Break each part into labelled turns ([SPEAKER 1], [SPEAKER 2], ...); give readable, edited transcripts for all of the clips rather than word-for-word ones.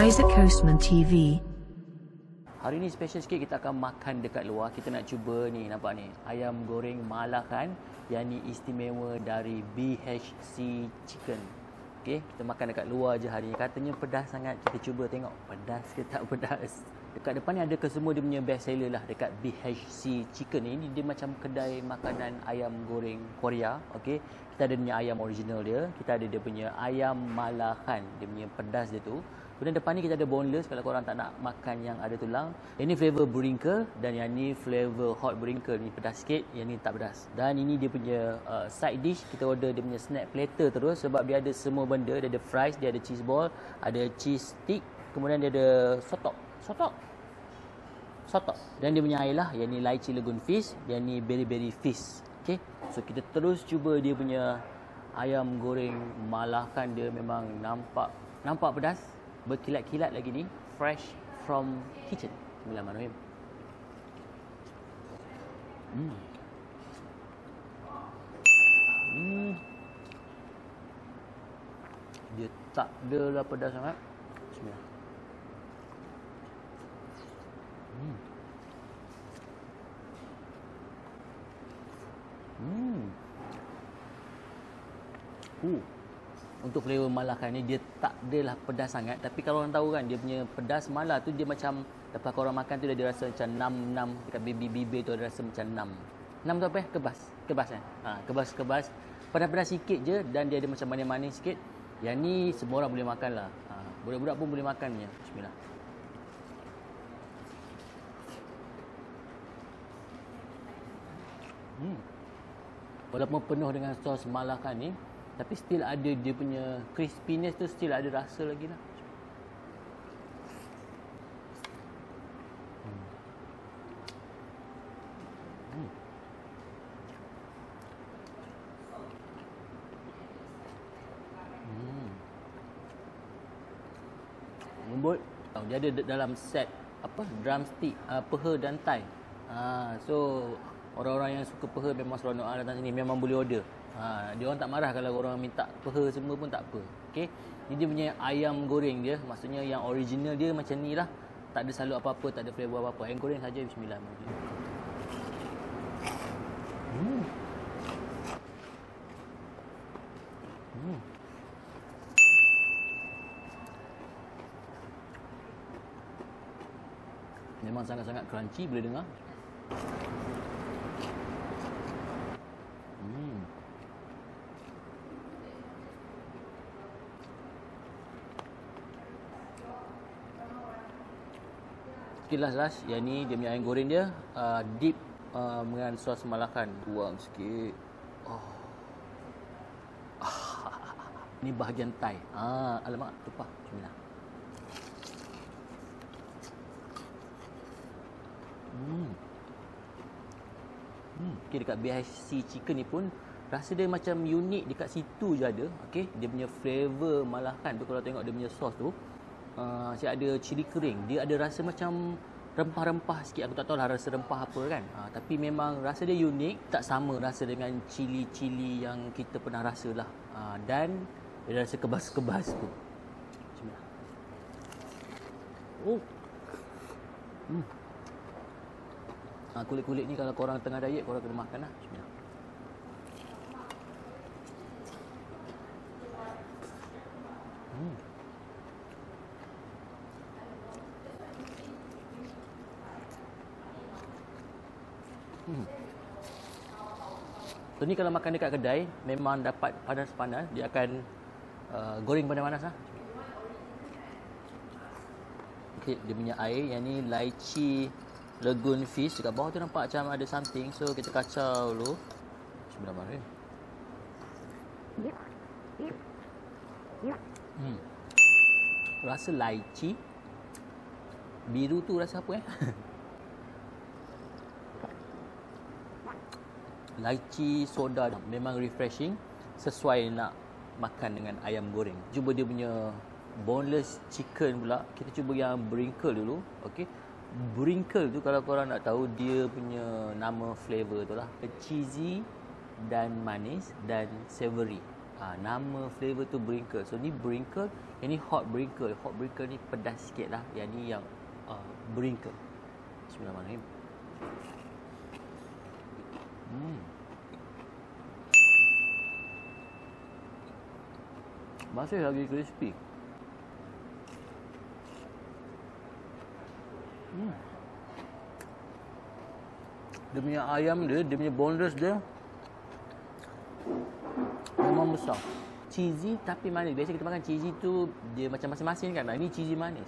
[SPEAKER 1] Isaac Coastman TV.
[SPEAKER 2] Hari ni special sikit, kita akan makan dekat luar. Kita nak cuba ni, nampak ni, ayam goreng Malakan yang ni istimewa dari BHC Chicken. Okey, kita makan dekat luar je hari ni. Katanya pedas sangat. Kita cuba tengok pedas ke tak pedas. Dekat depan ni ada kesemua dia punya best seller lah dekat BHC Chicken ni. Dia macam kedai makanan ayam goreng Korea. Okey, kita ada dia punya ayam original dia, kita ada dia punya ayam Malakan, dia punya pedas dia tu. Kemudian depan ni kita ada boneless kalau korang tak nak makan yang ada tulang. Yang ni flavor brinkel dan yang ni flavor hot brinkel. Ni pedas sikit, yang ni tak pedas. Dan ini dia punya side dish. Kita order dia punya snack platter terus sebab dia ada semua benda. Dia ada fries, dia ada cheese ball, ada cheese stick, kemudian dia ada sotok. Dan dia punya air lah. Yang ni lychee lagoon fish, yang ni berry fish. Okay, so kita terus cuba dia punya ayam goreng Malakan. Dia memang nampak pedas, berkilat-kilat lagi ni, fresh from kitchen. Bismillahirrahmanirrahim. Dia tak adalah pedas sangat. Bismillah. Untuk flavor Malakan ni dia tak adalah pedas sangat, tapi kalau orang tahu kan dia punya pedas mala tu dia macam lepas korang makan tu dia ada rasa macam nam dekat bibir tu, ada rasa macam nam tu apa kebas kan, kebas pedas-pedas sikit je dan dia ada macam manis-manis sikit. Yang ni semua orang boleh makan lah, budak-budak pun boleh makannya. Bismillah. Walaupun penuh dengan sos Malakan ni, tapi still ada dia punya crispiness tu, still ada rasa lagi lah. Lembut. Dia ada dalam set drumstick, peha dan thigh. So orang-orang yang suka peha memang seronok datang sini, memang boleh order. Dia orang tak marah kalau orang minta peha semua pun tak apa. Okey. Ini dia punya ayam goreng dia, maksudnya yang original dia macam ni lah. Tak ada salut apa-apa, tak ada flavor apa-apa. Ayam goreng saja. Bismillahirrahmanirrahim. Memang sangat-sangat crunchy, boleh dengar. Last, yang ni dia punya ayam goreng dia dip dengan sos Malakan. Tuang sikit. Ni bahagian thigh. Alamak, lupa. Bismillah. Okay, dekat BHC Chicken ni pun rasa dia macam unik, dekat situ je ada. Okay, dia punya flavor Malakan tu, kalau tengok dia punya sos tu, saya ada cili kering. Dia ada rasa macam rempah-rempah sikit. Aku tak tahu lah rasa rempah apa kan. Tapi memang rasa dia unik. Tak sama rasa dengan cili-cili yang kita pernah rasa lah. Dan dia rasa kebas-kebas tu. Bismillah. Kulit-kulit ni kalau korang tengah diet, korang kena makan lah. Bismillah. So ni kalau makan dekat kedai memang dapat panas-panas. Dia akan goreng panas-panas lah. Okay, dia punya air. Yang ni lychee lagoon fish. Dekat bawah tu nampak macam ada something. So kita kacau dulu. Bismillahirrahmanirrahim. Rasa lychee. Biru tu rasa apa lychee soda. Memang refreshing, sesuai nak makan dengan ayam goreng. Cuba dia punya boneless chicken pula. Kita cuba yang brinkel dulu. Okey, brinkel tu kalau korang nak tahu, dia punya nama flavor tu lah, cheesy dan manis dan savory. Nama flavor tu Brinkle. So ni Brinkle, yang ni Hot Brinkle. Hot Brinkle ni pedas sikit lah. Yang ni yang Brinkle. Bismillahirrahmanirrahim. Masih lagi crispy. Dia punya ayam dia punya boneless dia memang besar. Cheesy tapi manis. Biasa kita makan cheesy tu dia macam masin-masin kan. Ini cheesy manis.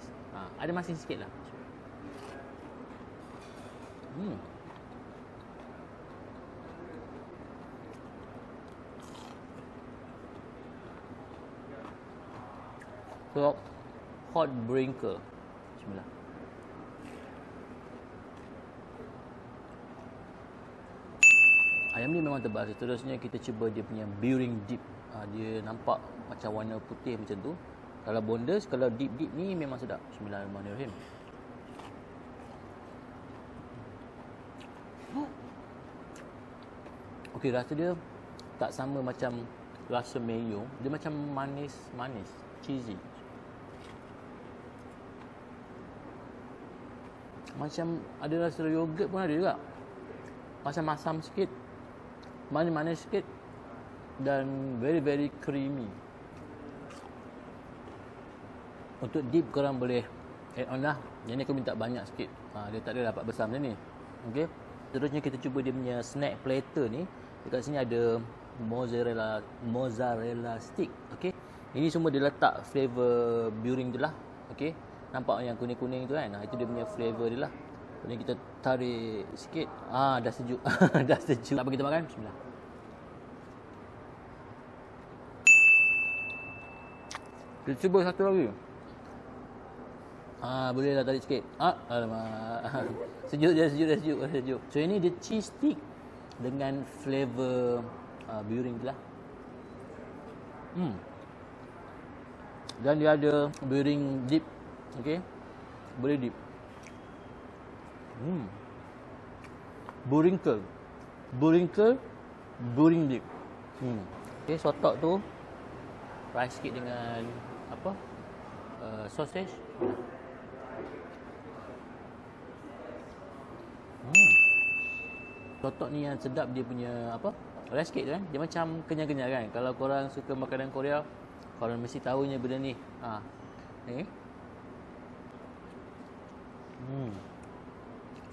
[SPEAKER 2] Ada masin sikit lah. So, Hot Brinkle. Bismillah. Ayam ni memang tebal. Seterusnya kita cuba dia punya Burying Dip. Dia nampak macam warna putih macam tu. Kalau boneless, kalau dip-dip ni memang sedap. Bismillahirrahmanirrahim. Okey, rasa dia tak sama macam rasa mayo. Dia macam manis-manis, cheesy. Macam ada rasa yogurt pun ada juga. Macam masam sikit, manis-manis sikit dan very creamy. Untuk dip korang boleh add on lah. Yang ni aku minta banyak sikit. Dia tak ada dapat besar macam ni. Okey. Terusnya kita cuba dia punya snack platter ni. Dekat sini ada mozzarella stick. Okey. Ini semua dia letak flavor Burying tu lah. Okey. Nampak yang kuning-kuning tu kan? Itu dia punya flavor dia lah. Kemudian kita tarik sikit. Dah sejuk. Dah sejuk. Tak apa kita makan? Bismillah. Kita cuba satu lagi. Boleh lah tarik sikit. Alamak. Sejuk. So ini dia cheese stick dengan flavor Burying tu lah. Dan dia ada Burying dip. Okey. Boleh dip. Brinkle. Burying dip. Okey, sotok tu fry sikit dengan apa? Sausage. Sotok ni yang sedap dia punya apa? Rice cake tu kan. Dia macam kenyang-kenyang kan. Kalau korang suka makanan Korea, korang mesti tahunya benda ni. Ni.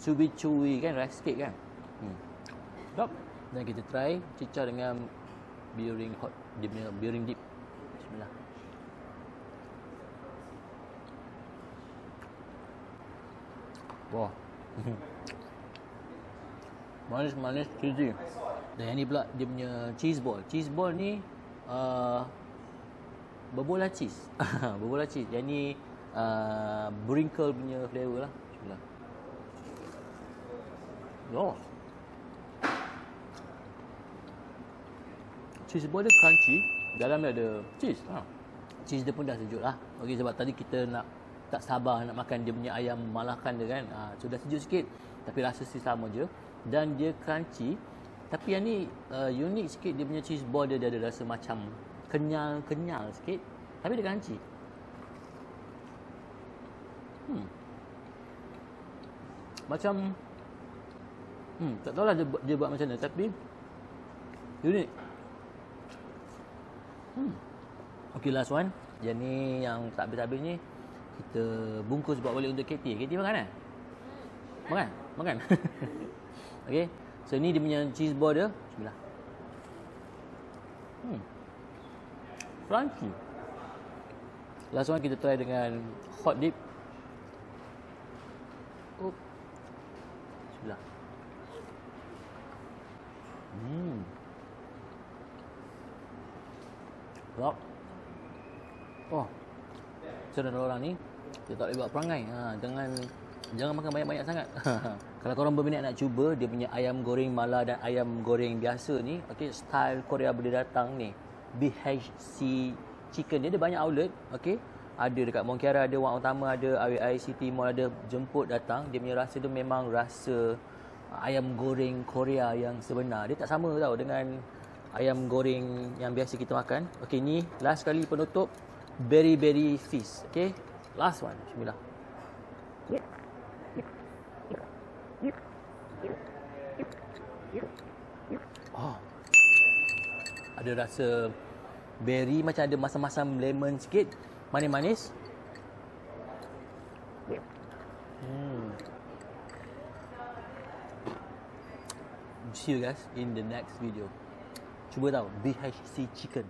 [SPEAKER 2] Chewy kan, rice cake kan. Sedap. Dan kita try cicah dengan Burying hot, dia punya Burying dip. Bismillah. Wah. Manis-manis cheesy. Dan yang ni pula dia punya cheese ball. Cheese ball ni berbola cheese. Berbola cheese. Yang ni Brinkle punya flavor lah. Bismillah. Oh. Cheese ball dia crunchy. Dalamnya ada cheese. Cheese dia pun dah sejuk lah. Okey, sebab tadi kita tak sabar nak makan dia punya ayam malakan dia kan. Sudah sejuk sikit. Tapi rasa sama je. Dan dia crunchy. Tapi yang ni unik sikit. Dia punya cheese ball dia ada rasa macam kenyal sikit. Tapi dia crunchy. Macam tak tahulah dia buat macam mana. Tapi unik. Okey, last one. Yang ni yang tak habis-habis ni kita bungkus bawa balik untuk KT. KT makan kan? Makan. Okey. So ni dia punya cheese ball dia. Bismillah. Crunchy. Last one kita try dengan hot dip. Bismillah. Sedap. Cara orang ni dia tak boleh buat perangai. Jangan makan banyak-banyak sangat. Kalau korang berminat nak cuba dia punya ayam goreng mala dan ayam goreng biasa ni, okey, style Korea boleh datang ni. BHC Chicken. Dia ada banyak outlet, okey. Ada dekat Mont Kiara, ada Wang Utama, ada RAI City Mall, ada. Jemput datang. Dia punya rasa dia memang rasa ayam goreng Korea yang sebenar. Dia tak sama tau dengan ayam goreng yang biasa kita makan. Okey, ni last kali penutup berry feast. Okey, last one. Bismillah. Oh, ada rasa berry, macam ada masam-masam lemon sikit, manis-manis. See you guys in the next video. Cuba tahu BHC Chicken.